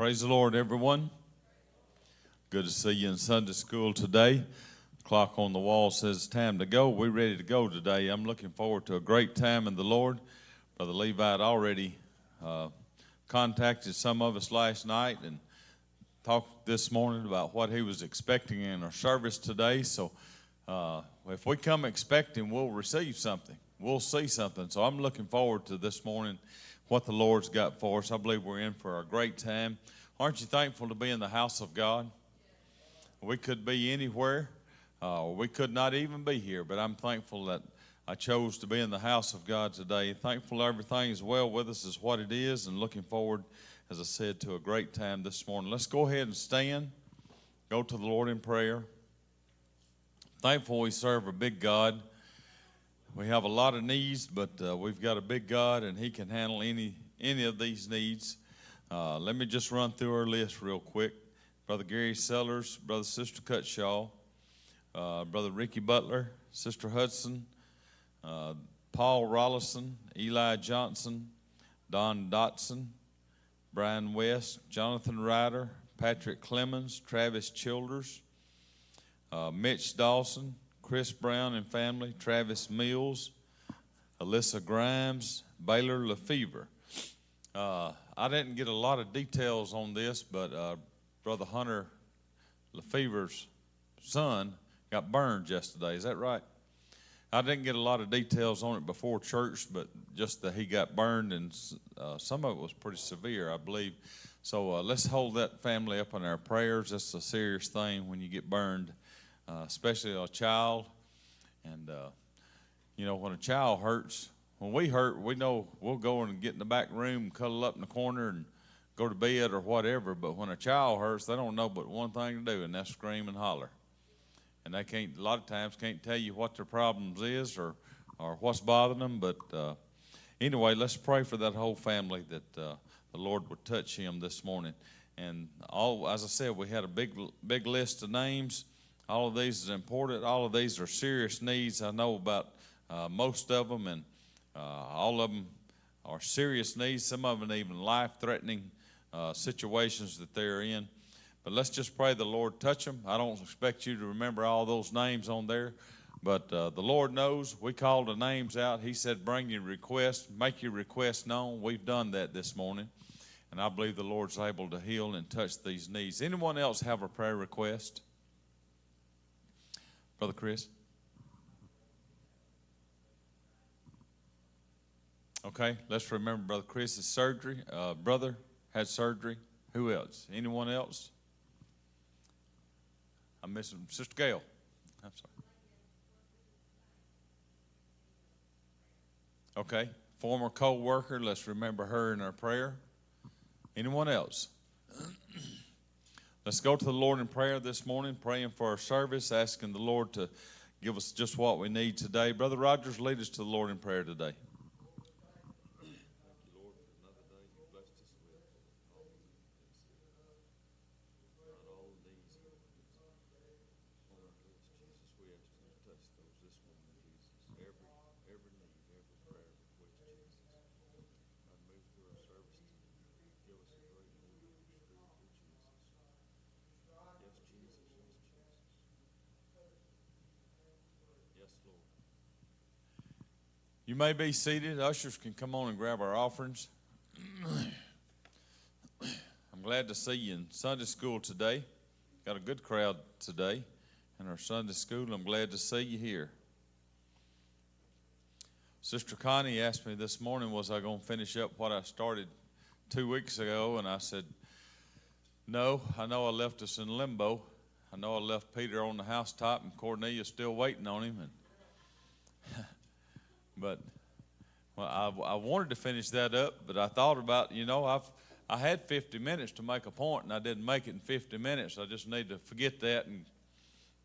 Praise the Lord, everyone. Good to see you in Sunday school today. Clock on the wall says time to go. We're ready to go today. I'm looking forward to a great time in the Lord. Brother Levi had already contacted some of us last night and talked this morning about what he was expecting in our service today. So if we come expecting, we'll receive something. We'll see something. So I'm looking forward to this morning, what the Lord's got for us. I believe we're in for a great time. Aren't you thankful to be in the house of God? We could be anywhere. We could not even be here, but I'm thankful that I chose to be in the house of God today. Thankful everything is well with us is what it is, and looking forward, as I said, to a great time this morning. Let's go ahead and stand, go to the Lord in prayer. Thankful we serve a big God. We have a lot of needs, but we've got a big God, and He can handle any of these needs. Let me just run through our list real quick. Brother Gary Sellers, Brother Sister Cutshaw, Brother Ricky Butler, Sister Hudson, Paul Rollison, Eli Johnson, Don Dotson, Brian West, Jonathan Ryder, Patrick Clemens, Travis Childers, Mitch Dawson, Chris Brown and family, Travis Mills, Alyssa Grimes, Baylor Lefevre. I didn't get a lot of details on this, but Brother Hunter Lefevre's son got burned yesterday. Is that right? I didn't get a lot of details on it before church, but just that he got burned, and some of it was pretty severe, I believe. So let's hold that family up in our prayers. It's a serious thing when you get burned, especially a child. And, when a child hurts, when we hurt, we know we'll go and get in the back room, cuddle up in the corner, and go to bed or whatever. But when a child hurts, they don't know but one thing to do, and that's scream and holler. And they can't, a lot of times, can't tell you what their problems is or what's bothering them. But anyway, let's pray for that whole family that the Lord would touch him this morning. And as I said, we had a big list of names. All of these is important. All of these are serious needs. I know about most of them, and all of them are serious needs. Some of them even life-threatening situations that they're in. But let's just pray the Lord touch them. I don't expect you to remember all those names on there, but the Lord knows. We called the names out. He said, bring your request, make your request known. We've done that this morning, and I believe the Lord's able to heal and touch these needs. Anyone else have a prayer request? Brother Chris? Okay, let's remember Brother Chris's surgery. Brother had surgery. Who else? Anyone else? I'm missing Sister Gail. I'm sorry. Okay, former co-worker. Let's remember her in our prayer. Anyone else? Let's go to the Lord in prayer this morning, praying for our service, asking the Lord to give us just what we need today. Brother Rogers, lead us to the Lord in prayer today. You may be seated. Ushers can come on and grab our offerings. I'm glad to see you in Sunday school today. Got a good crowd today in our Sunday school. I'm glad to see you here. Sister Connie asked me this morning, was I going to finish up what I started 2 weeks ago? And I said, no, I know I left us in limbo. I know I left Peter on the housetop, and Cornelia's still waiting on him. But I wanted to finish that up, but I thought about, I had 50 minutes to make a point, and I didn't make it in 50 minutes. I just need to forget that and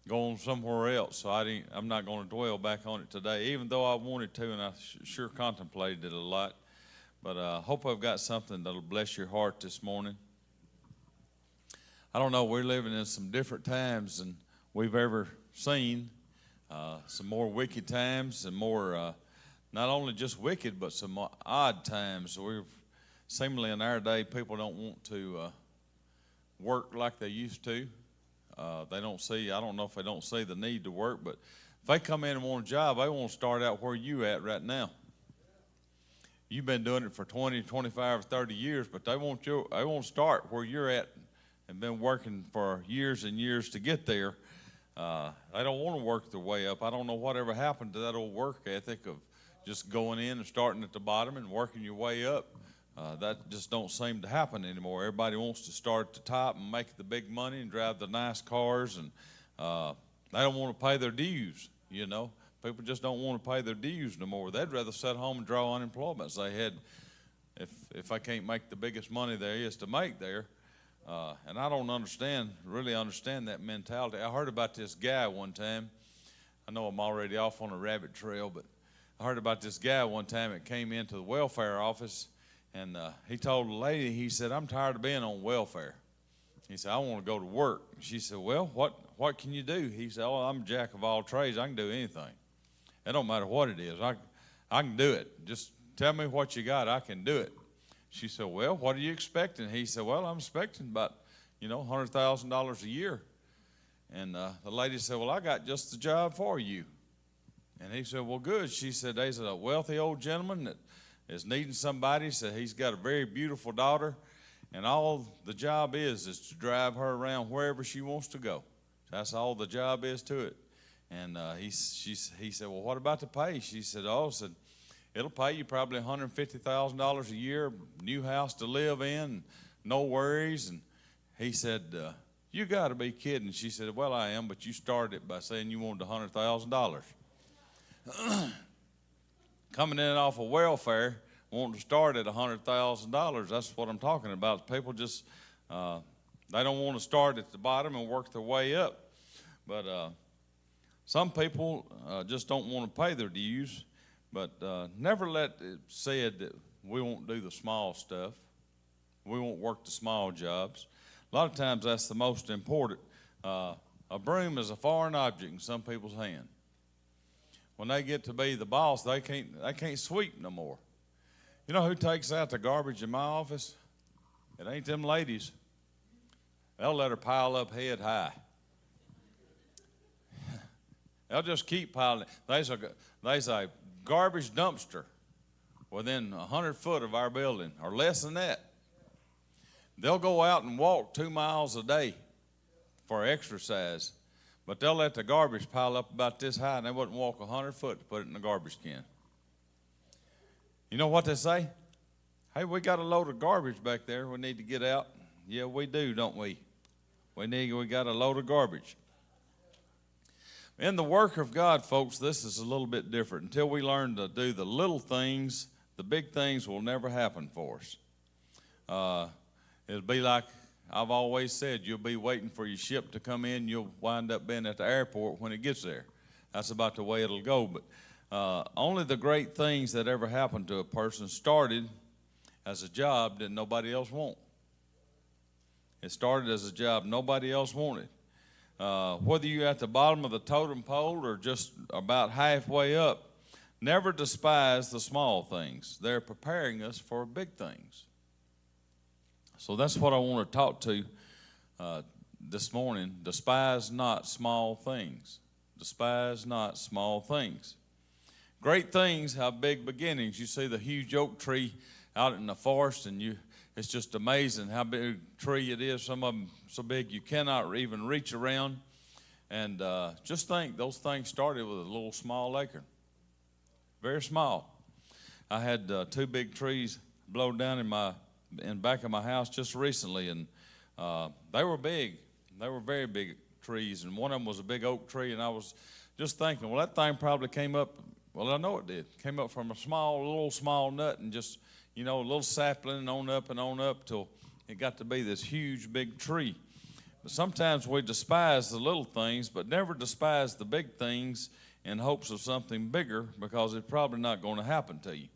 go on somewhere else. So I'm not going to dwell back on it today, even though I wanted to, and I sure contemplated it a lot. But I hope I've got something that'll bless your heart this morning. I don't know, we're living in some different times than we've ever seen. Some more wicked times and more... not only just wicked, but some odd times. We're seemingly in our day, people don't want to work like they used to. They don't see, I don't know if they don't see the need to work, but if they come in and want a job, they want to start out where you at right now. You've been doing it for 20, 25, or 30 years, but they want to start where you're at and been working for years and years to get there. They don't want to work their way up. I don't know whatever happened to that old work ethic of just going in and starting at the bottom and working your way up. That just don't seem to happen anymore. Everybody wants to start at the top and make the big money and drive the nice cars, and they don't want to pay their dues, you know. People just don't want to pay their dues no more. They'd rather sit home and draw unemployment. They had, if I can't make the biggest money there is to make there. And I don't really understand that mentality. I heard about this guy one time. I know I'm already off on a rabbit trail, but I heard about this guy one time that came into the welfare office, and he told the lady, he said, "I'm tired of being on welfare." He said, "I want to go to work." She said, "Well, what can you do?" He said, "Oh, I'm a jack of all trades. I can do anything. It don't matter what it is. I can do it. Just tell me what you got. I can do it." She said, "Well, what are you expecting?" He said, "Well, I'm expecting about, $100,000 a year." And the lady said, "Well, I got just the job for you." And he said, "Well, good." She said, "There's a wealthy old gentleman that is needing somebody." Said he's got a very beautiful daughter, and all the job is to drive her around wherever she wants to go. That's all the job is to it. And he said, "Well, what about the pay?" She said, "It'll pay you probably $150,000 a year, new house to live in, no worries." And he said, "You got to be kidding." She said, "Well, I am, but you started it by saying you wanted $100,000. Coming in off of welfare, wanting to start at $100,000. That's what I'm talking about. People just, they don't want to start at the bottom and work their way up. But some people just don't want to pay their dues. But never let it said that we won't do the small stuff. We won't work the small jobs. A lot of times that's the most important. A broom is a foreign object in some people's hand. When they get to be the boss, they can't sweep no more. You know who takes out the garbage in my office? It ain't them ladies. They'll let her pile up head high. They'll just keep piling. There's a garbage dumpster within 100 foot of our building, or less than that. They'll go out and walk 2 miles a day for exercise, but they'll let the garbage pile up about this high, and they wouldn't walk 100 foot to put it in the garbage can. You know what they say? "Hey, we got a load of garbage back there we need to get out." Yeah, we do, don't we? We got a load of garbage. In the work of God, folks, this is a little bit different. Until we learn to do the little things, the big things will never happen for us. It'll be like I've always said, you'll be waiting for your ship to come in, you'll wind up being at the airport when it gets there. That's about the way it'll go. But only the great things that ever happened to a person started as a job that nobody else want. It started as a job nobody else wanted. Whether you're at the bottom of the totem pole or just about halfway up, never despise the small things. They're preparing us for big things. So that's what I want to talk to this morning. Despise not small things. Despise not small things. Great things have big beginnings. You see the huge oak tree out in the forest, and it's just amazing how big a tree it is. Some of them so big you cannot even reach around. And just think, those things started with a little small acorn. Very small. I had 2 big trees blow down in back of my house just recently, and they were big. They were very big trees, and one of them was a big oak tree, and I was just thinking, well, that thing probably came up, well, I know it did, came up from a little small nut and just, a little sapling on up till it got to be this huge big tree. But sometimes we despise the little things, but never despise the big things in hopes of something bigger, because it's probably not going to happen to you.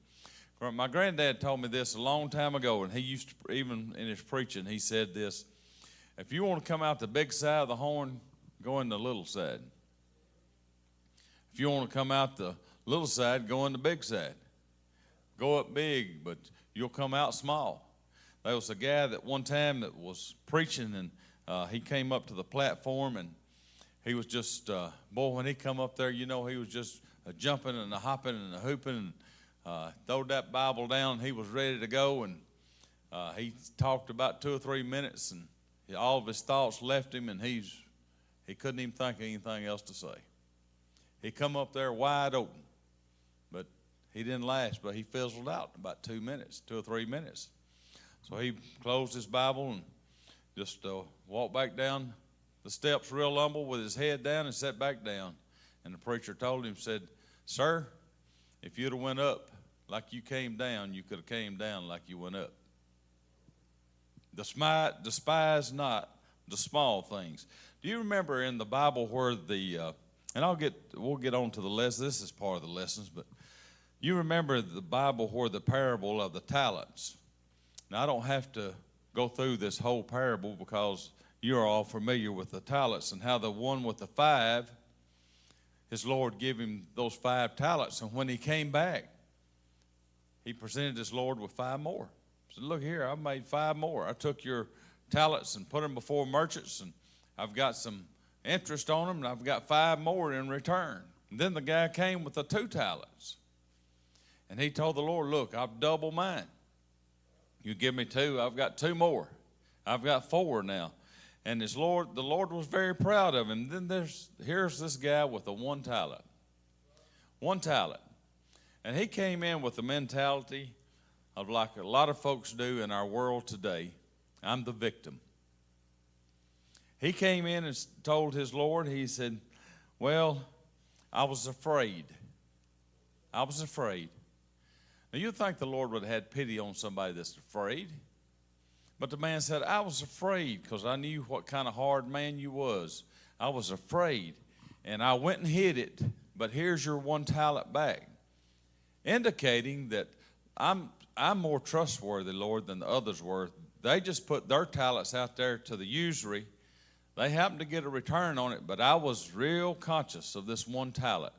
My granddad told me this a long time ago, and he used to, even in his preaching, he said this: if you want to come out the big side of the horn, go in the little side. If you want to come out the little side, go in the big side. Go up big, but you'll come out small. There was a guy that one time that was preaching, and he came up to the platform, and he was just, boy, when he come up there, you know, he was just jumping and hopping and hooping, and throwed that Bible down. He was ready to go, and he talked about 2 or 3 minutes, and all of his thoughts left him, and he couldn't even think of anything else to say. He come up there wide open, but he didn't last, but he fizzled out in about 2 minutes, 2 or 3 minutes. So he closed his Bible and just walked back down the steps real humble with his head down and sat back down. And the preacher told him, said, "Sir, if you'd have went up like you came down, you could have came down like you went up. Despise not the small things." Do you remember in the Bible where and we'll get on to the lesson. This is part of the lessons, but you remember the Bible where the parable of the talents. Now, I don't have to go through this whole parable because you're all familiar with the talents and how the one with the 5, his Lord gave him those 5 talents. And when he came back, he presented his Lord with 5 more. He said, "Look here, I've made 5 more. I took your talents and put them before merchants, and I've got some interest on them, and I've got 5 more in return." And then the guy came with the 2 talents. And he told the Lord, "Look, I've doubled mine. You give me 2, I've got 2 more. I've got 4 now." And the Lord was very proud of him. Then here's this guy with a 1 talent. 1 talent. And he came in with the mentality of, like a lot of folks do in our world today, I'm the victim. He came in and told his Lord, he said, "Well, I was afraid. I was afraid." Now, you'd think the Lord would have had pity on somebody that's afraid. But the man said, "I was afraid because I knew what kind of hard man you was. I was afraid, and I went and hid it, but here's your 1 talent back." Indicating that I'm more trustworthy, Lord, than the others were. They just put their talents out there to the usury. They happened to get a return on it, but I was real conscious of this 1 talent.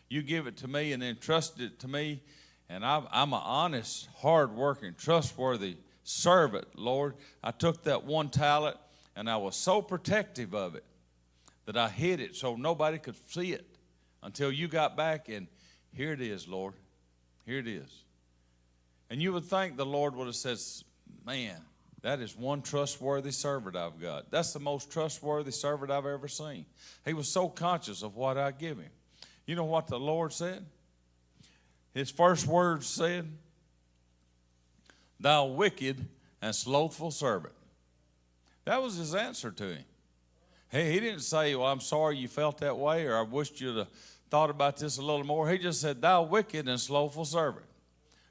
You give it to me and entrusted it to me, and I'm an honest, hard-working, trustworthy servant, Lord. I took that 1 talent, and I was so protective of it that I hid it so nobody could see it until you got back, and here it is, Lord. Here it is. And you would think the Lord would have said, "Man, that is one trustworthy servant I've got. That's the most trustworthy servant I've ever seen." He was so conscious of what I give him. You know what the Lord said? His first words said, "Thou wicked and slothful servant." That was his answer to him. He didn't say, "Well, I'm sorry you felt that way," or "I wished you'd have thought about this a little more." He just said, "Thou wicked and slothful servant."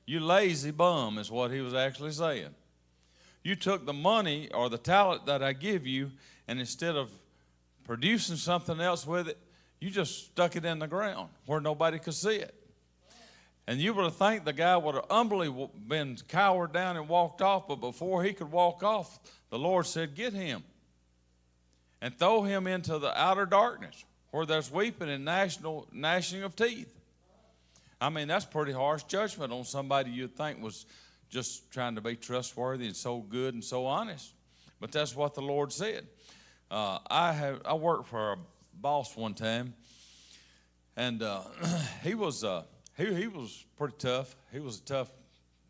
You lazy bum is what he was actually saying. You took the money or the talent that I give you, and instead of producing something else with it, you just stuck it in the ground where nobody could see it. And you would have think the guy would have humbly been cowered down and walked off, but before he could walk off, the Lord said, "Get him and throw him into the outer darkness where there's weeping and gnashing of teeth." I mean, that's pretty harsh judgment on somebody you'd think was just trying to be trustworthy and so good and so honest. But that's what the Lord said. I worked for a boss one time, and he was pretty tough. He was a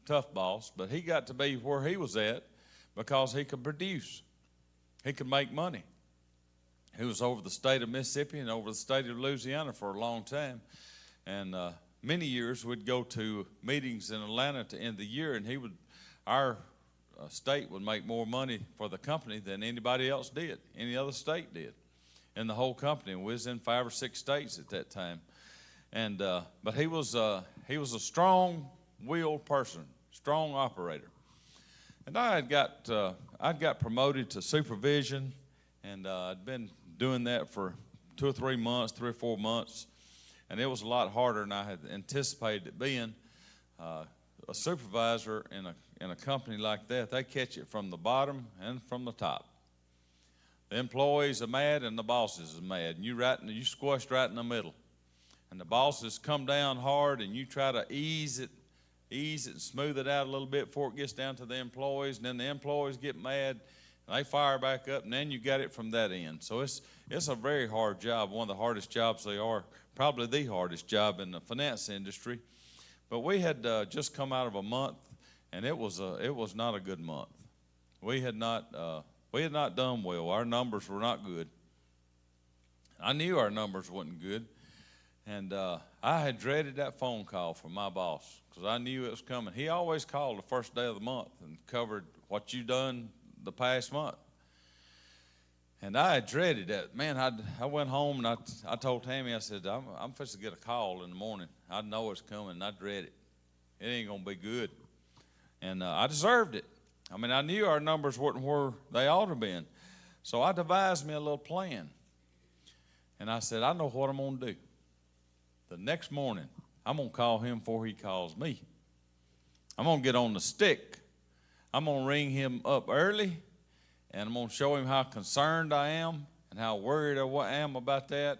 tough boss, but he got to be where he was at because he could produce. He could make money. He was over the state of Mississippi and over the state of Louisiana for a long time, and many years we'd go to meetings in Atlanta to end the year, and our state would make more money for the company than anybody else did, any other state did, in the whole company. We was in 5 or 6 states at that time, and but he was a strong-willed person, strong operator, and I'd got promoted to supervision, and I'd been doing that for 2 or 3 months, 3 or 4 months. And it was a lot harder than I had anticipated it being. A supervisor in a company like that, they catch it from the bottom and from the top. The employees are mad and the bosses are mad, and you squashed right in the middle. And the bosses come down hard, and you try to ease it ease it and smooth it out a little bit before it gets down to the employees, and then the employees get mad, and they fire back up, and then you got it from that end. So it's a very hard job, one of the hardest jobs they are, probably the hardest job in the finance industry. But we had just come out of a month, and it was not a good month. We had not done well. Our numbers were not good. I knew our numbers wasn't good, and I had dreaded that phone call from my boss because I knew it was coming. He always called the first day of the month and covered what you done the past month. And I had dreaded that. Man, I went home and I told Tammy, I said, I'm fixing to get a call in the morning. I know it's coming, and I dread it. It ain't going to be good. And I deserved it. I mean, I knew our numbers weren't where they ought to have been. So I devised me a little plan. And I said, I know what I'm going to do. The next morning, I'm going to call him before he calls me. I'm going to get on the stick. I'm going to ring him up early, and I'm going to show him how concerned I am and how worried I am about that,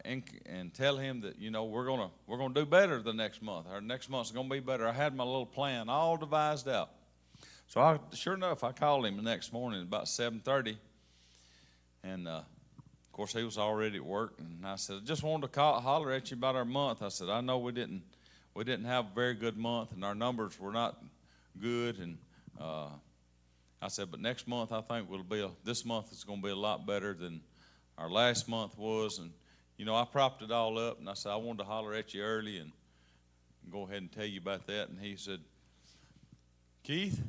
and tell him that, you know, we're gonna do better the next month. Our next month's going to be better. I had my little plan all devised out. So sure enough, I called him the next morning at about 7:30, and of course he was already at work. And I said, I just wanted to holler at you about our month. I said, I know we didn't have a very good month, and our numbers were not good, and I said, but next month I think this month is going to be a lot better than our last month was. And you know, I propped it all up, and I said I wanted to holler at you early and go ahead and tell you about that. And he said, Keith,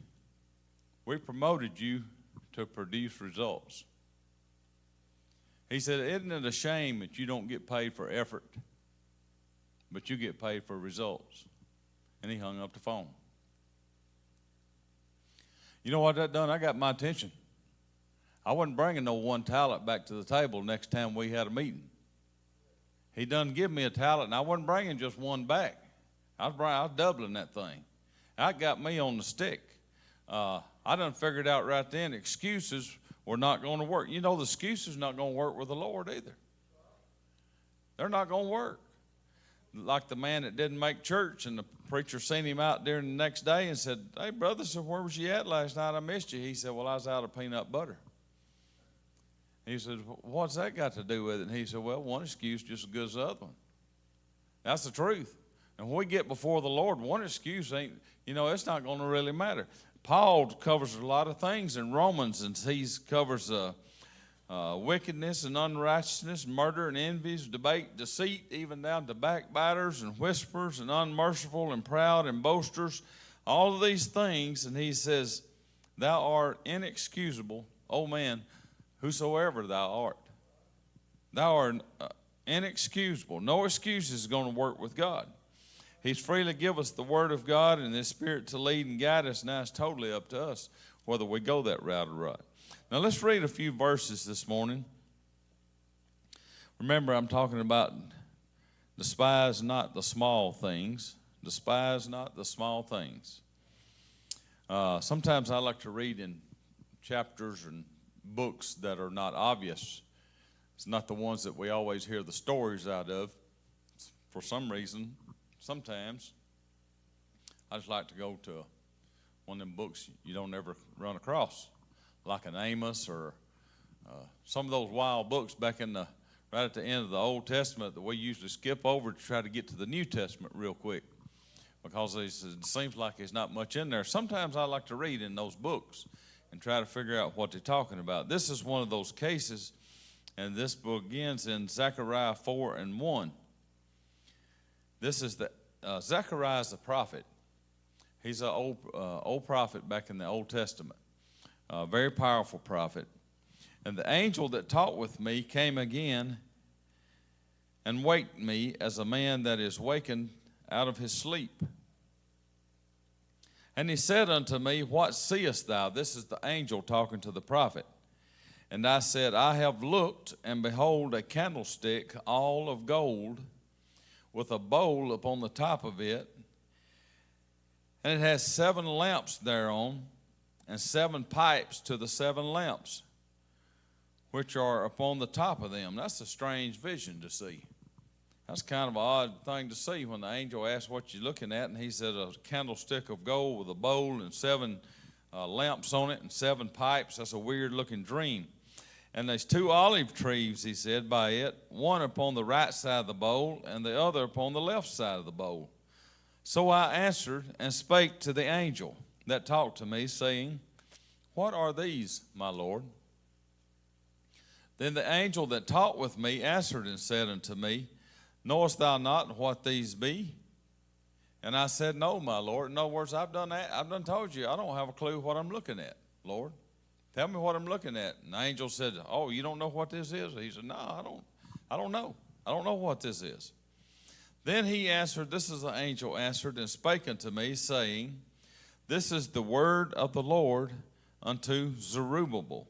we promoted you to produce results. He said, isn't it a shame that you don't get paid for effort, but you get paid for results? And he hung up the phone. You know what that done? I got my attention. I wasn't bringing no one talent back to the table next time we had a meeting. He done give me a talent, and I wasn't bringing just one back. I was doubling that thing. That got me on the stick. I done figured out right then excuses were not going to work. You know, the excuses not going to work with the Lord either. They're not going to work. Like the man that didn't make church, and the preacher seen him out there the next day and said, hey, brother, so where was you at last night? I missed you. He said, well, I was out of peanut butter. He said, what's that got to do with it? And he said, well, one excuse just as good as the other one. That's the truth. And when we get before the Lord, one excuse ain't, you know, it's not going to really matter. Paul covers a lot of things in Romans, and he covers wickedness and unrighteousness, murder and envies, debate, deceit, even down to backbiters and whisperers and unmerciful and proud and boasters, all of these things. And he says, thou art inexcusable, O man, whosoever thou art. Thou art inexcusable. No excuse is going to work with God. He's freely give us the word of God and his Spirit to lead and guide us. Now it's totally up to us whether we go that route or not. Now let's read a few verses this morning. Remember, I'm talking about despise not the small things. Despise not the small things. Sometimes I like to read in chapters and books that are not obvious. It's not the ones that we always hear the stories out of. For some reason, sometimes I just like to go to one of them books you don't ever run across, like an Amos or some of those wild books back in right at the end of the Old Testament that we usually skip over to try to get to the New Testament real quick, because it seems like there's not much in there. Sometimes I like to read in those books and try to figure out what they're talking about. This is one of those cases, and this begins in Zechariah 4:1. This is Zechariah is the prophet. He's an old prophet back in the Old Testament, a very powerful prophet. And the angel that talked with me came again and waked me as a man that is wakened out of his sleep. And he said unto me, what seest thou? This is the angel talking to the prophet. And I said, I have looked, and behold, a candlestick all of gold, with a bowl upon the top of it, and it has 7 lamps thereon, and 7 pipes to the 7 lamps, which are upon the top of them. That's a strange vision to see. That's kind of an odd thing to see when the angel asked what you're looking at, and he said a candlestick of gold with a bowl and 7 lamps on it and 7 pipes. That's a weird-looking dream. And there's 2 olive trees, he said, by it, one upon the right side of the bowl and the other upon the left side of the bowl. So I answered and spake to the angel that talked to me, saying, What are these, my Lord? Then the angel that talked with me answered and said unto me, Knowest thou not what these be? And I said, No, my Lord. In other words, I've done told you, I don't have a clue what I'm looking at, Lord. Tell me what I'm looking at. And the angel said, Oh, you don't know what this is? He said, No, I don't know. I don't know what this is. Then he answered, this is the angel answered and spake unto me, saying, This is the word of the Lord unto Zerubbabel.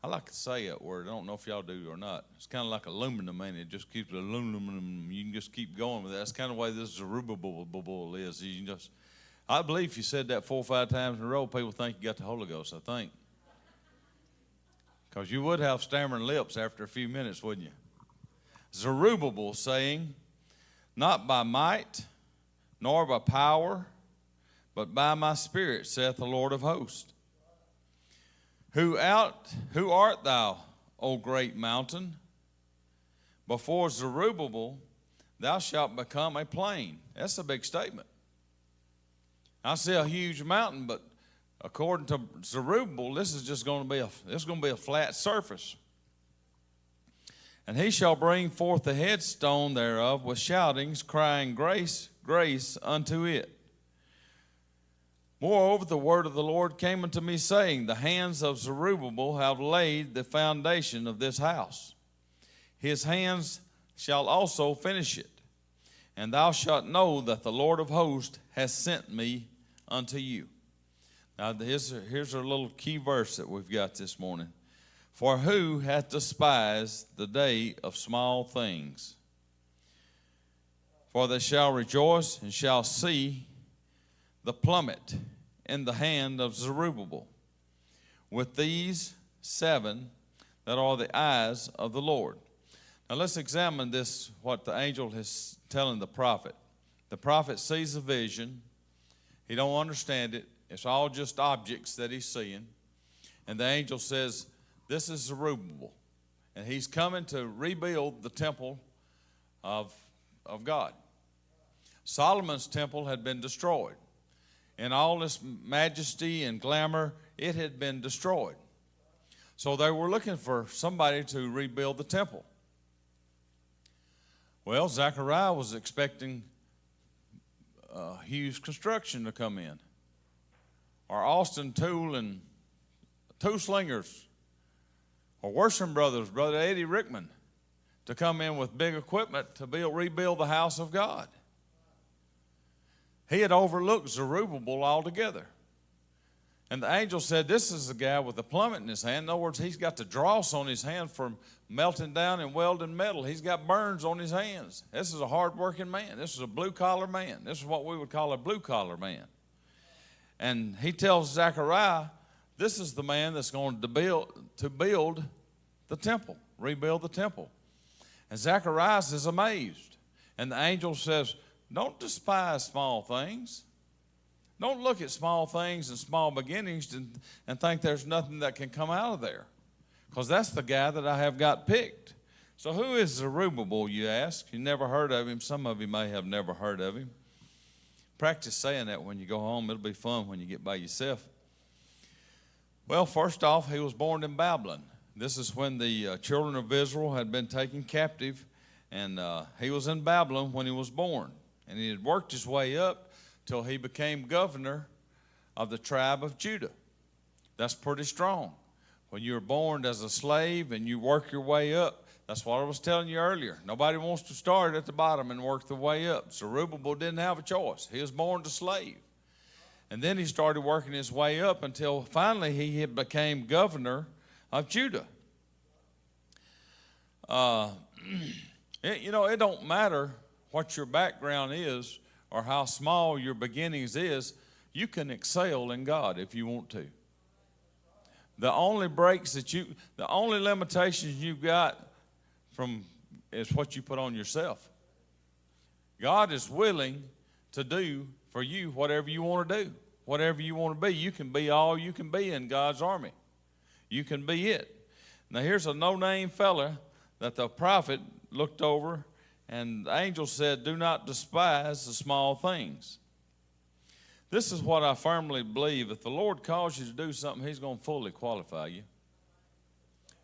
I like to say that word. I don't know if y'all do or not. It's kind of like aluminum, and it just keeps aluminum. You can just keep going with that. That's kind of the way this Zerubbabel is. You can just, I believe if you said that 4 or 5 times in a row, people think you got the Holy Ghost, I think. Because you would have stammering lips after a few minutes, wouldn't you? Zerubbabel saying, Not by might, nor by power, but by my spirit, saith the Lord of hosts. Who art thou, O great mountain? Before Zerubbabel, thou shalt become a plain. That's a big statement. I see a huge mountain, but according to Zerubbabel, this is just going to be a flat surface. And he shall bring forth the headstone thereof with shoutings, crying, Grace, grace unto it. Moreover, the word of the Lord came unto me, saying, The hands of Zerubbabel have laid the foundation of this house. His hands shall also finish it. And thou shalt know that the Lord of hosts has sent me unto you. Now, here's a little key verse that we've got this morning. For who hath despised the day of small things? For they shall rejoice and shall see the plummet in the hand of Zerubbabel, with these 7 that are the eyes of the Lord. Now let's examine this, what the angel is telling the prophet. The prophet sees a vision. He don't understand it. It's all just objects that he's seeing. And the angel says, this is Zerubbabel, and he's coming to rebuild the temple of God. Solomon's temple had been destroyed. In all its majesty and glamour, it had been destroyed. So they were looking for somebody to rebuild the temple. Well, Zechariah was expecting Hughes Construction to come in, or Austin Tool and Two Slingers, or Worsham Brothers, Brother Eddie Rickman, to come in with big equipment to rebuild the house of God. He had overlooked Zerubbabel altogether. And the angel said, this is the guy with the plummet in his hand. In other words, he's got the dross on his hand from melting down and welding metal. He's got burns on his hands. This is a hard-working man. This is a blue-collar man. This is what we would call a blue-collar man. And he tells Zechariah, this is the man that's going to build the temple, rebuild the temple. And Zechariah is amazed. And the angel says, don't despise small things. Don't look at small things and small beginnings and think there's nothing that can come out of there. Because that's the guy that I have got picked. So who is Zerubbabel, you ask? You never heard of him. Some of you may have never heard of him. Practice saying that when you go home. It'll be fun when you get by yourself. Well, first off, he was born in Babylon. This is when the children of Israel had been taken captive, and he was in Babylon when he was born. And he had worked his way up till he became governor of the tribe of Judah. That's pretty strong. When you're born as a slave and you work your way up, that's what I was telling you earlier. Nobody wants to start at the bottom and work the way up. Zerubbabel didn't have a choice. He was born a slave. And then he started working his way up until finally he had became governor of Judah. It don't matter what your background is or how small your beginnings is. You can excel in God if you want to. The only limitations you've got from is what you put on yourself. God is willing to do for you whatever you want to do, whatever you want to be. You can be all you can be in God's army. You can be it. Now here's a no-name fella that the prophet looked over, and the angel said, do not despise the small things. This is what I firmly believe. If the Lord calls you to do something, he's going to fully qualify you.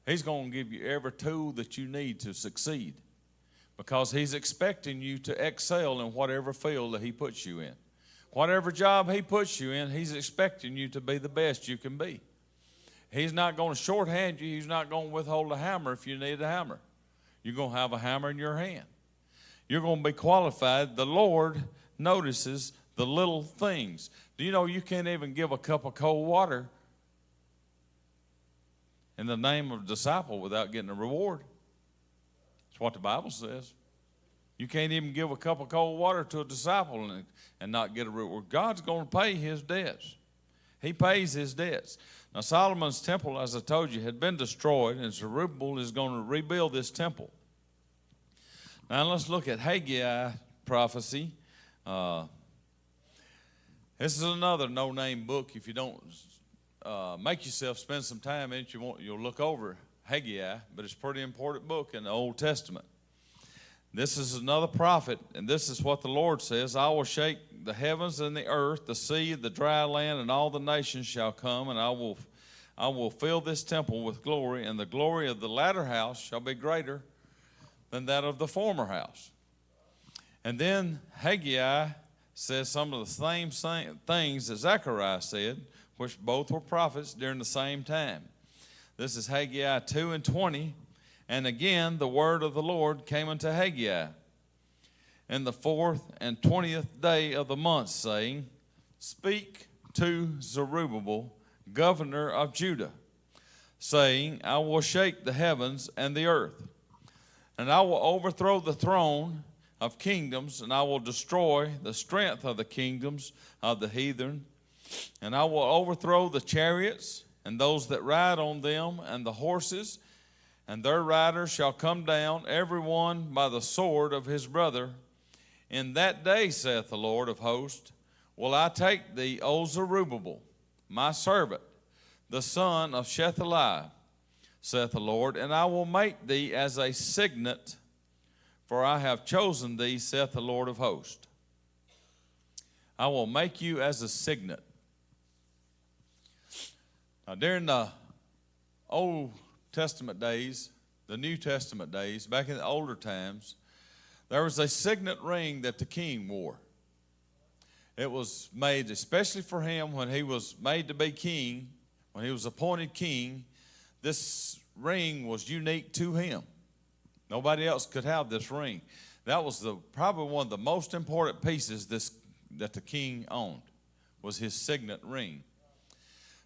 He's going to give you every tool that you need to succeed, because he's expecting you to excel in whatever field that he puts you in. Whatever job he puts you in, he's expecting you to be the best you can be. He's not going to shorthand you. He's not going to withhold a hammer if you need a hammer. You're going to have a hammer in your hand. You're going to be qualified. The Lord notices the little things. Do you know you can't even give a cup of cold water in the name of a disciple without getting a reward? That's what the Bible says. You can't even give a cup of cold water to a disciple and not get a reward. God's going to pay his debts. He pays his debts. Now, Solomon's temple, as I told you, had been destroyed, and Zerubbabel is going to rebuild this temple. Now, let's look at Haggai prophecy. This is another no-name book. If you don't make yourself spend some time in it, you'll look over Haggai, but it's a pretty important book in the Old Testament. This is another prophet, and this is what the Lord says. I will shake the heavens and the earth, the sea, the dry land, and all the nations shall come, and I will fill this temple with glory, and the glory of the latter house shall be greater than that of the former house. And then Haggai says some of the same things that Zechariah said, which both were prophets during the same time. This is Haggai 2:20. And again, the word of the Lord came unto Haggai in the 4th and 20th day of the month, saying, speak to Zerubbabel, governor of Judah, saying, I will shake the heavens and the earth, and I will overthrow the throne of kingdoms, and I will destroy the strength of the kingdoms of the heathen, and I will overthrow the chariots and those that ride on them, and the horses, and their riders shall come down, every one by the sword of his brother. In that day, saith the Lord of hosts, will I take thee, O Zerubbabel, my servant, the son of Shealtiel, saith the Lord, and I will make thee as a signet, for I have chosen thee, saith the Lord of hosts. I will make you as a signet. Now, during the Old Testament days, the New Testament days, back in the older times, there was a signet ring that the king wore. It was made especially for him when he was made to be king, when he was appointed king. This ring was unique to him. Nobody else could have this ring. That was probably one of the most important pieces that the king owned, was his signet ring.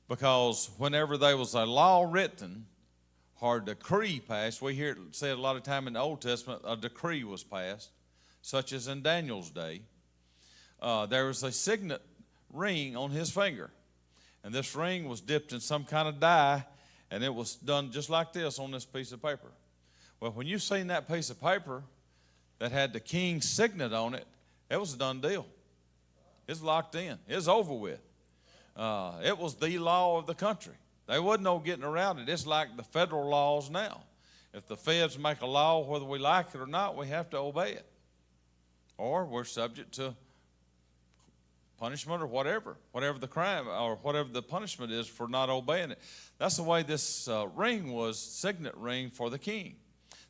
Because whenever there was a law written or a decree passed, we hear it said a lot of time in the Old Testament, a decree was passed, such as in Daniel's day. There was a signet ring on his finger. And this ring was dipped in some kind of dye, and it was done just like this on this piece of paper. Well, when you seen that piece of paper that had the king's signet on it, it was a done deal. It's locked in. It's over with. It was the law of the country. There wasn't no getting around it. It's like the federal laws now. If the feds make a law, whether we like it or not, we have to obey it. Or we're subject to punishment or whatever the crime or whatever the punishment is for not obeying it. That's the way this ring was, signet ring for the king.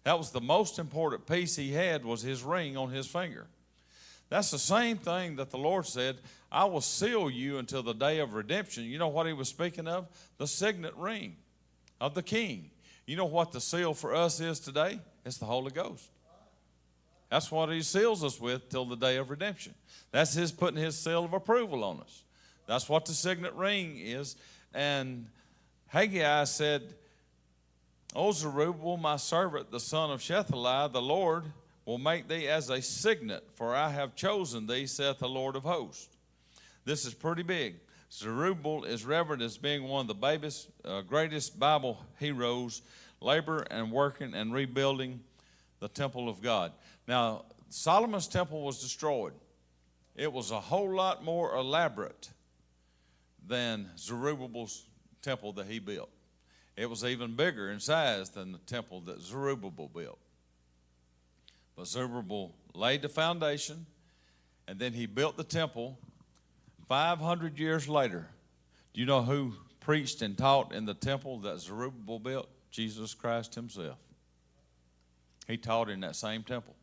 That was the most important piece he had, was his ring on his finger. That's the same thing that the Lord said, I will seal you until the day of redemption. You know what he was speaking of? The signet ring of the king. You know what the seal for us is today? It's the Holy Ghost. That's what he seals us with till the day of redemption. That's his putting his seal of approval on us. That's what the signet ring is. And Haggai said, O Zerubbabel, my servant, the son of Shealtiel, the Lord will make thee as a signet, for I have chosen thee, saith the Lord of hosts. This is pretty big. Zerubbabel is revered as being one of the greatest Bible heroes, labor and working and rebuilding the temple of God. Now, Solomon's temple was destroyed. It was a whole lot more elaborate than Zerubbabel's temple that he built. It was even bigger in size than the temple that Zerubbabel built. But Zerubbabel laid the foundation, and then he built the temple 500 years later. Do you know who preached and taught in the temple that Zerubbabel built? Jesus Christ himself. He taught in that same temple.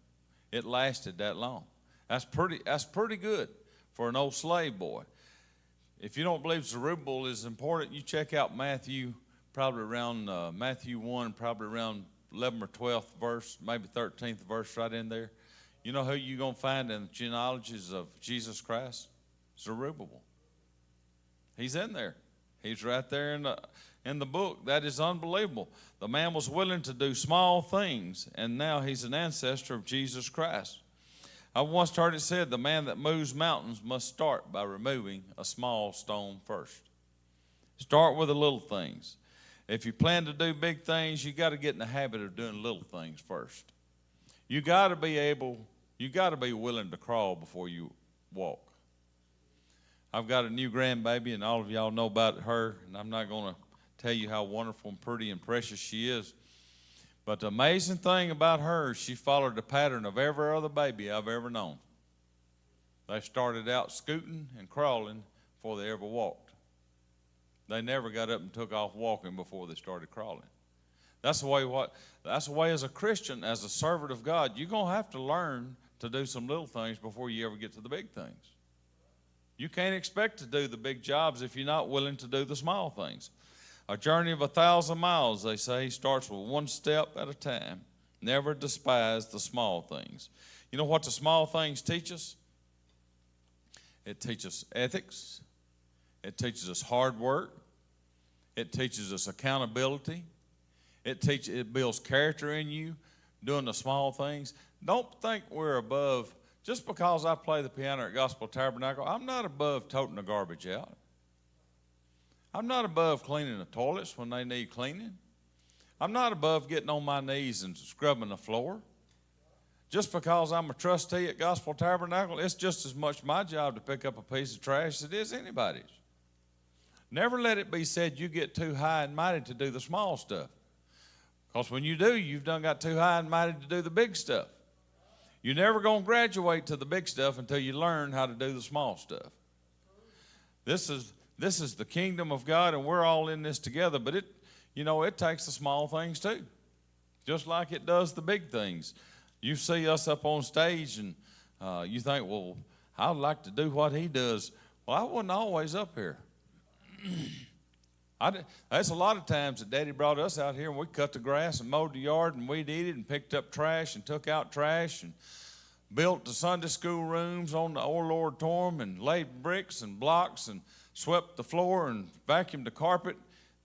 It lasted that long. That's pretty good for an old slave boy. If you don't believe Zerubbabel is important, you check out Matthew, probably around Matthew 1, probably around 11th or 12th verse, maybe 13th verse right in there. You know who you're going to find in the genealogies of Jesus Christ? Zerubbabel. He's in there. He's right there in the book. That is unbelievable. The man was willing to do small things, and now he's an ancestor of Jesus Christ. I once heard it said, the man that moves mountains must start by removing a small stone first. Start with the little things. If you plan to do big things, you got to get in the habit of doing little things first. You got to be willing to crawl before you walk. I've got a new grandbaby, and all of y'all know about her, and I'm not going to tell you how wonderful and pretty and precious she is. But the amazing thing about her, she followed the pattern of every other baby I've ever known. They started out scooting and crawling before they ever walked. They never got up and took off walking before they started crawling. That's the way as a Christian, as a servant of God, you're going to have to learn to do some little things before you ever get to the big things. You can't expect to do the big jobs if you're not willing to do the small things. A journey of 1,000 miles, they say, starts with one step at a time. Never despise the small things. You know what the small things teach us? It teaches us ethics. It teaches us hard work. It teaches us accountability. It builds character in you, doing the small things. Don't think we're above. Just because I play the piano at Gospel Tabernacle, I'm not above toting the garbage out. I'm not above cleaning the toilets when they need cleaning. I'm not above getting on my knees and scrubbing the floor. Just because I'm a trustee at Gospel Tabernacle, it's just as much my job to pick up a piece of trash as it is anybody's. Never let it be said you get too high and mighty to do the small stuff. Because when you do, you've done got too high and mighty to do the big stuff. You're never going to graduate to the big stuff until you learn how to do the small stuff. This is the kingdom of God, and we're all in this together. But it takes the small things too, just like it does the big things. You see us up on stage, and you think, well, I'd like to do what he does. Well, I wasn't always up here. That's a lot of times that Daddy brought us out here and we cut the grass and mowed the yard and weed-eated and picked up trash and took out trash and built the Sunday school rooms on the old auditorium and laid bricks and blocks and swept the floor and vacuumed the carpet,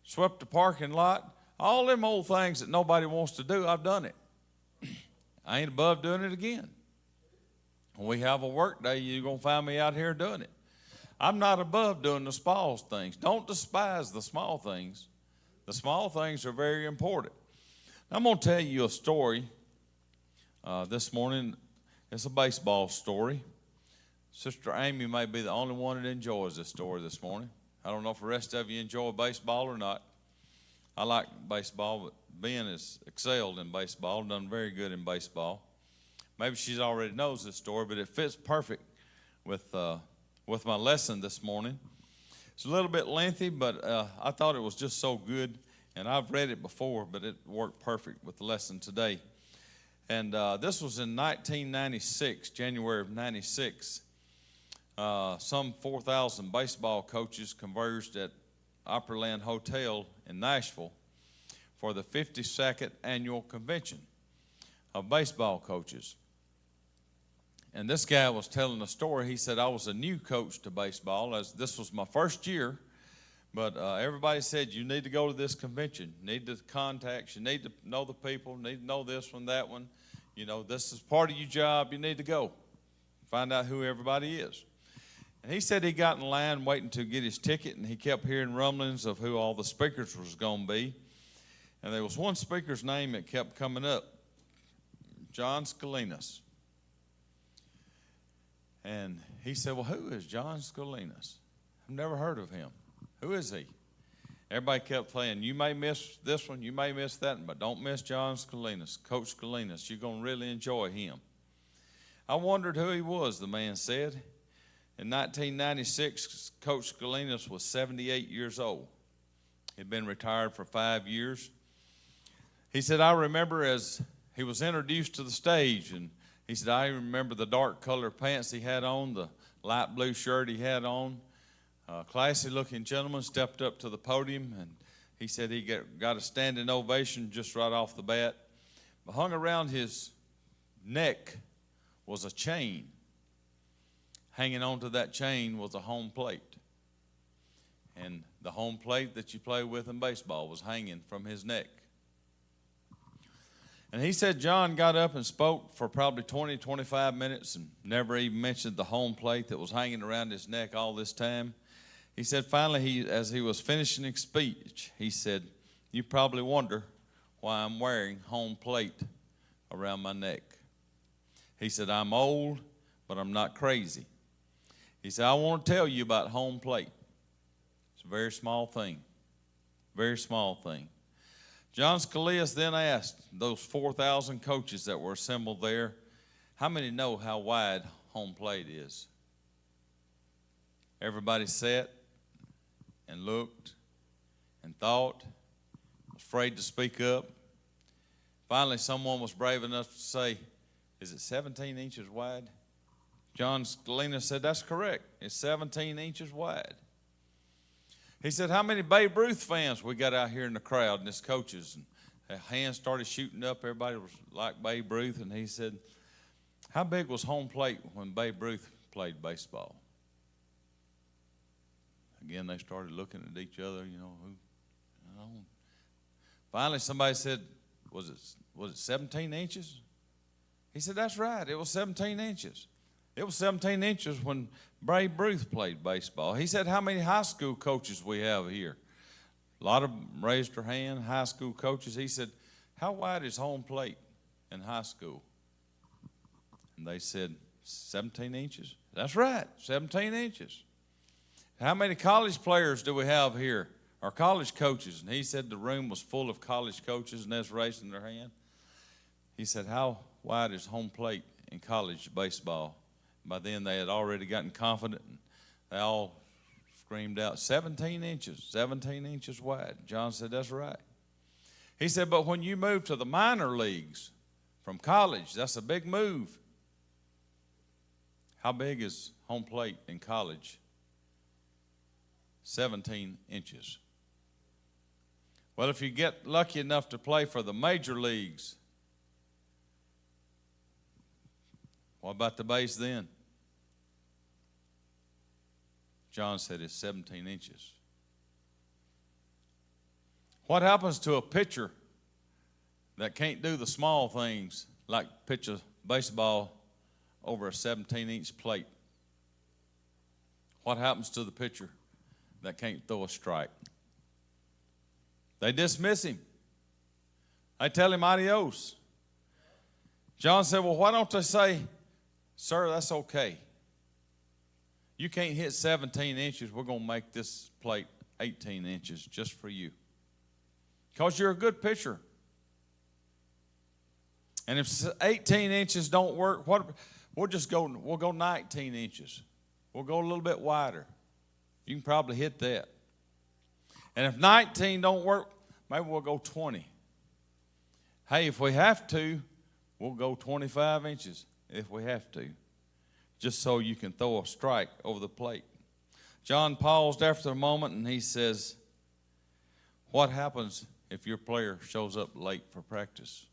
swept the parking lot. All them old things that nobody wants to do, I've done it. I ain't above doing it again. When we have a work day, you're going to find me out here doing it. I'm not above doing the small things. Don't despise the small things. The small things are very important. I'm going to tell you a story this morning. It's a baseball story. Sister Amy may be the only one that enjoys this story this morning. I don't know if the rest of you enjoy baseball or not. I like baseball, but Ben has excelled in baseball, done very good in baseball. Maybe she already knows this story, but it fits perfect with my lesson this morning. It's a little bit lengthy, but I thought it was just so good, and I've read it before, but it worked perfect with the lesson today. And this was in 1996, January of 96. Some 4,000 baseball coaches converged at Opryland Hotel in Nashville for the 52nd annual convention of baseball coaches. And this guy was telling a story. He said, I was a new coach to baseball. As this was my first year, but everybody said, you need to go to this convention. You need to contacts. You need to know the people. You need to know this one, that one. You know, this is part of your job. You need to go. Find out who everybody is. And he said he got in line waiting to get his ticket, and he kept hearing rumblings of who all the speakers was going to be. And there was one speaker's name that kept coming up. John Scalinas. And he said, well, who is John Scalinas? I've never heard of him. Who is he? Everybody kept saying, you may miss this one, you may miss that one, but don't miss John Scalinas, Coach Scalinas. You're going to really enjoy him. I wondered who he was, the man said. In 1996, Coach Scalinas was 78 years old. He'd been retired for 5 years. He said, I remember as he was introduced to the stage, and he said, I remember the dark colored pants he had on, the light blue shirt he had on. A classy-looking gentleman stepped up to the podium, and he said he got a standing ovation just right off the bat. But hung around his neck was a chain. Hanging onto that chain was a home plate. And the home plate that you play with in baseball was hanging from his neck. And he said John got up and spoke for probably 20, 25 minutes and never even mentioned the home plate that was hanging around his neck all this time. He said finally, as he was finishing his speech, he said, you probably wonder why I'm wearing home plate around my neck. He said, I'm old, but I'm not crazy. He said, I want to tell you about home plate. It's a very small thing, very small thing. John Scalinas then asked those 4,000 coaches that were assembled there, how many know how wide home plate is? Everybody sat and looked and thought, was afraid to speak up. Finally, someone was brave enough to say, is it 17 inches wide? John Scalinas said, that's correct. It's 17 inches wide. He said, how many Babe Ruth fans we got out here in the crowd and his coaches? And hands started shooting up. Everybody was like Babe Ruth. And he said, how big was home plate when Babe Ruth played baseball? Again, they started looking at each other, you know. Finally, somebody said, was it 17 inches? He said, that's right. It was 17 inches. It was 17 inches when Babe Ruth played baseball. He said, how many high school coaches we have here? A lot of them raised their hand, high school coaches. He said, how wide is home plate in high school? And they said, 17 inches. That's right, 17 inches. How many college players do we have here, or college coaches? And he said the room was full of college coaches, and they're raising their hand. He said, how wide is home plate in college baseball? By then, they had already gotten confident, and they all screamed out, 17 inches wide. John said, that's right. He said, but when you move to the minor leagues from college, that's a big move. How big is home plate in college? 17 inches. Well, if you get lucky enough to play for the major leagues, what about the base then? John said it's 17 inches. What happens to a pitcher that can't do the small things like pitch a baseball over a 17-inch plate? What happens to the pitcher that can't throw a strike? They dismiss him. They tell him adios. John said, well, why don't they say, sir, that's okay. You can't hit 17 inches. We're going to make this plate 18 inches just for you. Because you're a good pitcher. And if 18 inches don't work, we'll go 19 inches. We'll go a little bit wider. You can probably hit that. And if 19 don't work, maybe we'll go 20. Hey, if we have to, we'll go 25 inches if we have to, just so you can throw a strike over the plate. John paused after a moment and he says, what happens if your player shows up late for practice?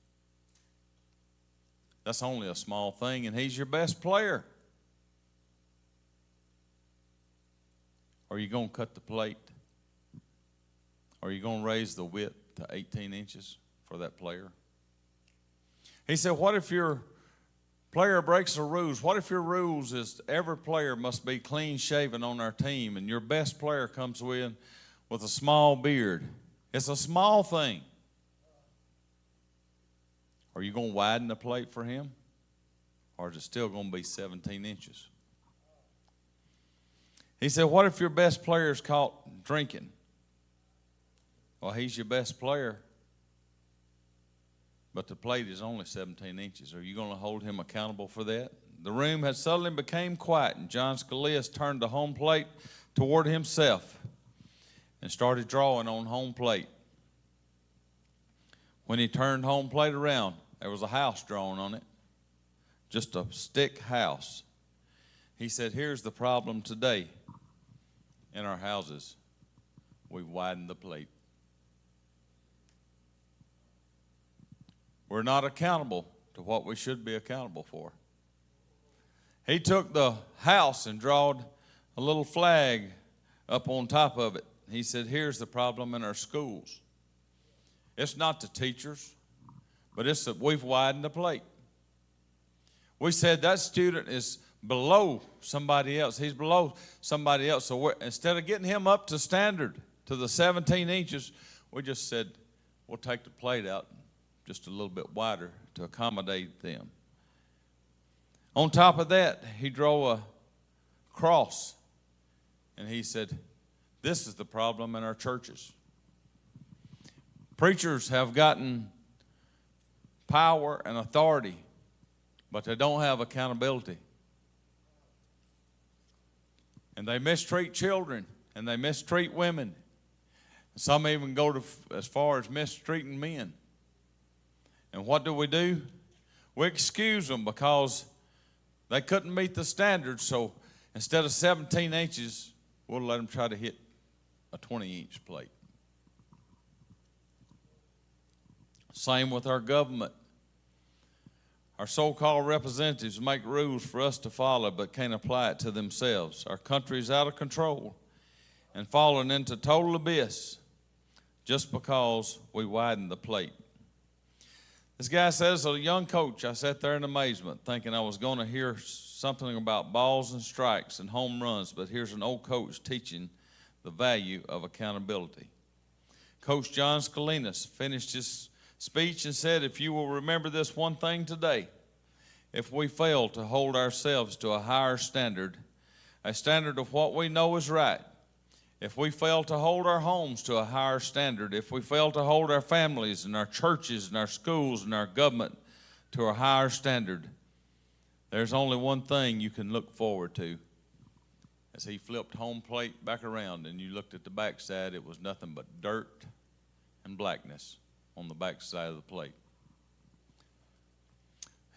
That's only a small thing, and he's your best player. Are you going to cut the plate? Are you going to raise the width to 18 inches for that player? He said, what if your player breaks the rules? What if your rules is every player must be clean shaven on our team, and your best player comes in with a small beard? It's a small thing. Are you going to widen the plate for him? Or is it still going to be 17 inches? He said, what if your best player is caught drinking? Well, he's your best player, but the plate is only 17 inches. Are you going to hold him accountable for that? The room had suddenly become quiet, and John Scalia's turned the home plate toward himself and started drawing on home plate. When he turned home plate around, there was a house drawn on it, just a stick house. He said, here's the problem today in our houses. We've widened the plate. We're not accountable to what we should be accountable for. He took the house and drawed a little flag up on top of it. He said, here's the problem in our schools. It's not the teachers, but it's that we've widened the plate. We said that student is below somebody else. He's below somebody else. So instead of getting him up to standard, to the 17 inches, we just said, we'll take the plate out just a little bit wider to accommodate them. On top of that, he drew a cross, and he said, this is the problem in our churches. Preachers have gotten power and authority, but they don't have accountability. And they mistreat children, and they mistreat women. Some even go as far as mistreating men. And what do? We excuse them because they couldn't meet the standards, so instead of 17 inches, we'll let them try to hit a 20-inch plate. Same with our government. Our so-called representatives make rules for us to follow but can't apply it to themselves. Our country is out of control and fallen into total abyss just because we widened the plate. This guy says, as a young coach, I sat there in amazement thinking I was going to hear something about balls and strikes and home runs, but here's an old coach teaching the value of accountability. Coach John Scalinas finished his speech and said, if you will remember this one thing today, if we fail to hold ourselves to a higher standard, a standard of what we know is right, if we fail to hold our homes to a higher standard, if we fail to hold our families and our churches and our schools and our government to a higher standard, there's only one thing you can look forward to. As he flipped home plate back around and you looked at the backside, it was nothing but dirt and blackness on the backside of the plate.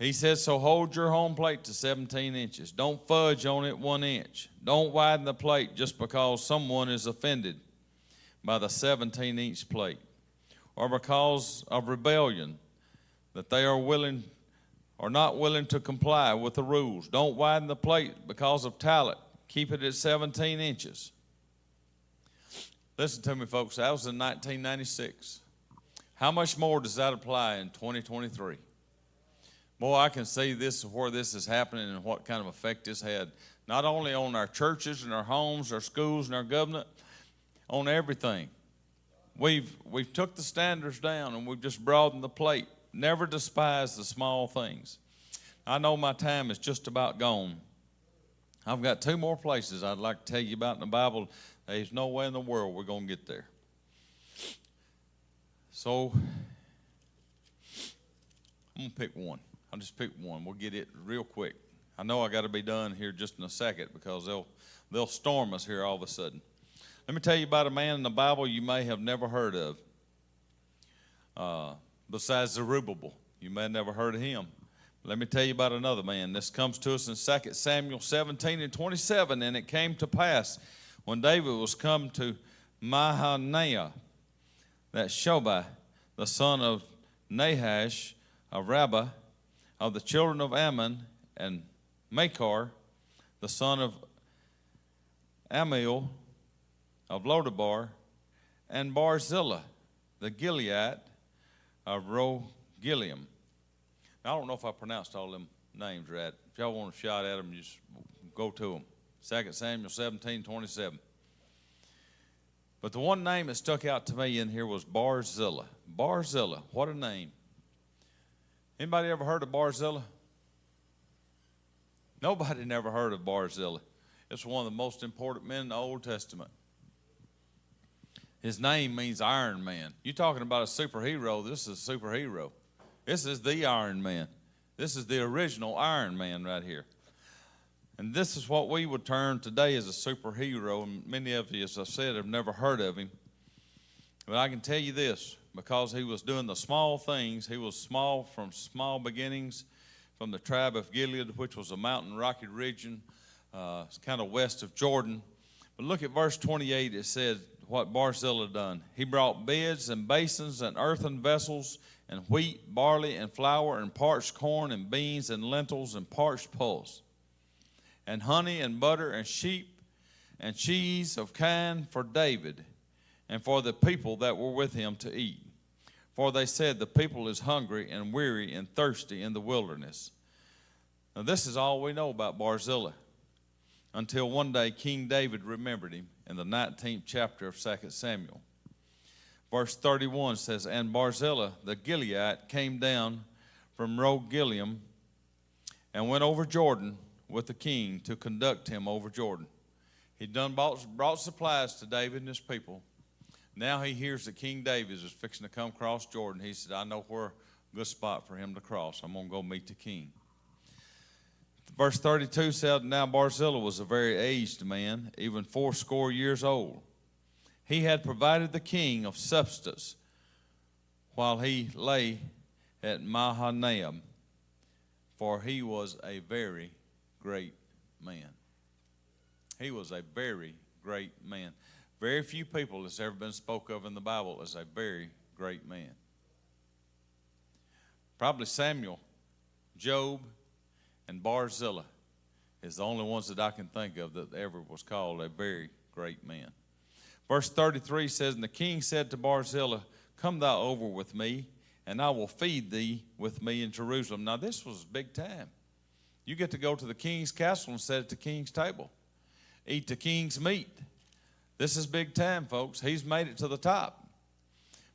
He says, so hold your home plate to 17 inches. Don't fudge on it 1 inch. Don't widen the plate just because someone is offended by the 17-inch plate or because of rebellion that they are not willing to comply with the rules. Don't widen the plate because of talent. Keep it at 17 inches. Listen to me, folks. That was in 1996. How much more does that apply in 2023? Boy, I can see this where this is happening and what kind of effect this had, not only on our churches and our homes, our schools and our government, on everything. We've took the standards down and we've just broadened the plate. Never despise the small things. I know my time is just about gone. I've got 2 more places I'd like to tell you about in the Bible. There's no way in the world we're going to get there. So, I'm going to pick one. I'll just pick one. We'll get it real quick. I know I got to be done here just in a second because they'll storm us here all of a sudden. Let me tell you about a man in the Bible you may have never heard of. Besides Zerubbabel, you may have never heard of him. Let me tell you about another man. This comes to us in 2 Samuel 17:27. And it came to pass when David was come to Mahanaim, that Shobai, the son of Nahash, of Rabbah, of the children of Ammon, and Machir, the son of Amiel, of Lodabar, and Barzillai, the Gilead, of Rogilim. Now, I don't know if I pronounced all them names right. If y'all want to shout at them, just go to them. 2 Samuel 17:27. But the one name that stuck out to me in here was Barzillai. Barzillai, what a name. Anybody ever heard of Barzillai? Nobody never heard of Barzillai. It's one of the most important men in the Old Testament. His name means Iron Man. You're talking about a superhero. This is a superhero. This is the Iron Man. This is the original Iron Man right here. And this is what we would term today as a superhero. And many of you, as I said, have never heard of him. But I can tell you this, because he was doing the small things, he was small from small beginnings, from the tribe of Gilead, which was a mountain rocky region, kind of west of Jordan. But look at verse 28. It said what Barzillai done. He brought beds and basins and earthen vessels and wheat, barley, and flour, and parched corn, and beans, and lentils, and parched pulse, and honey, and butter, and sheep, and cheese of kine for David, and for the people that were with him to eat. For they said, the people is hungry and weary and thirsty in the wilderness. Now this is all we know about Barzillai, until one day King David remembered him in the 19th chapter of 2 Samuel. Verse 31 says, and Barzillai the Gileadite came down from Rogelim and went over Jordan with the king to conduct him over Jordan. He'd brought supplies to David and his people. Now he hears that King David is fixing to come across Jordan. He said, I know where a good spot for him to cross. I'm going to go meet the king. Verse 32 said, now Barzillai was a very aged man, even 80 years old. He had provided the king of substance while he lay at Mahanaim, for he was a very great man. He was a very great man. Very few people that's ever been spoke of in the Bible as a very great man. Probably Samuel, Job, and Barzillai is the only ones that I can think of that ever was called a very great man. Verse 33 says, and the king said to Barzillai, come thou over with me, and I will feed thee with me in Jerusalem. Now this was big time. You get to go to the king's castle and sit at the king's table. Eat the king's meat. This is big time, folks. He's made it to the top.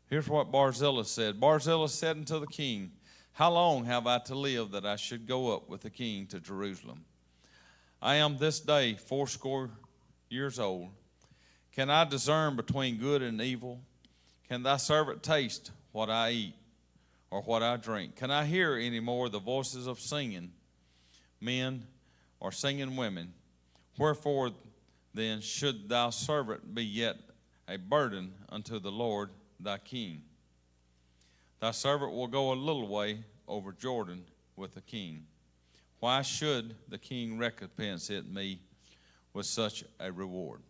Here's what Barzillai said. Barzillai said unto the king, how long have I to live that I should go up with the king to Jerusalem? I am this day 80 years old. Can I discern between good and evil? Can thy servant taste what I eat or what I drink? Can I hear any more the voices of singing men or singing women? Wherefore then should thy servant be yet a burden unto the Lord thy king? Thy servant will go a little way over Jordan with the king. Why should the king recompense it me with such a reward?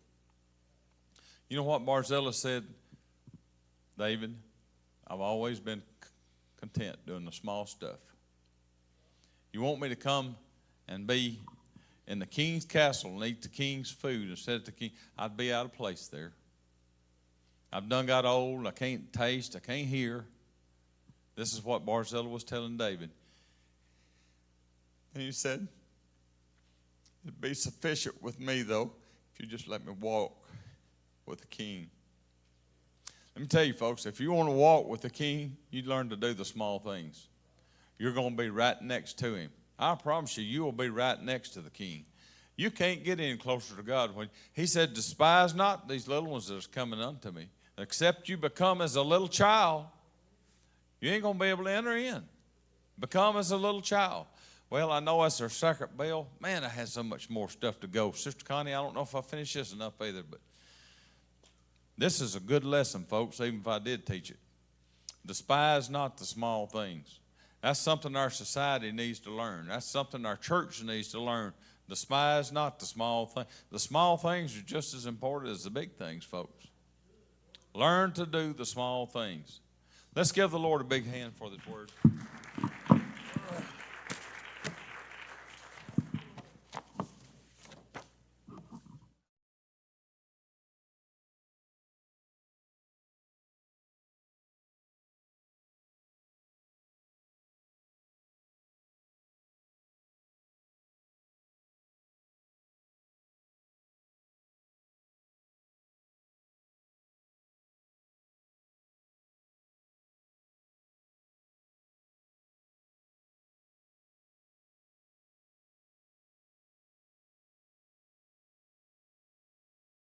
You know what Barzillai said? David, I've always been content doing the small stuff. You want me to come and be in the king's castle and eat the king's food instead of the king? I'd be out of place there. I've done got old. I can't taste. I can't hear. This is what Barzillai was telling David. And he said, it'd be sufficient with me, though, if you just let me walk with the king. Let me tell you, folks, if you want to walk with the king, you learn to do the small things. You're going to be right next to him. I promise you, you will be right next to the king. You can't get any closer to God. When he said, despise not these little ones that are coming unto me, except you become as a little child. You ain't going to be able to enter in. Become as a little child. Well, I know that's our second bell. Man, I had so much more stuff to go. Sister Connie, I don't know if I finished this enough either, but this is a good lesson, folks, even if I did teach it. Despise not the small things. That's something our society needs to learn. That's something our church needs to learn. Despise not the small things. The small things are just as important as the big things, folks. Learn to do the small things. Let's give the Lord a big hand for this word.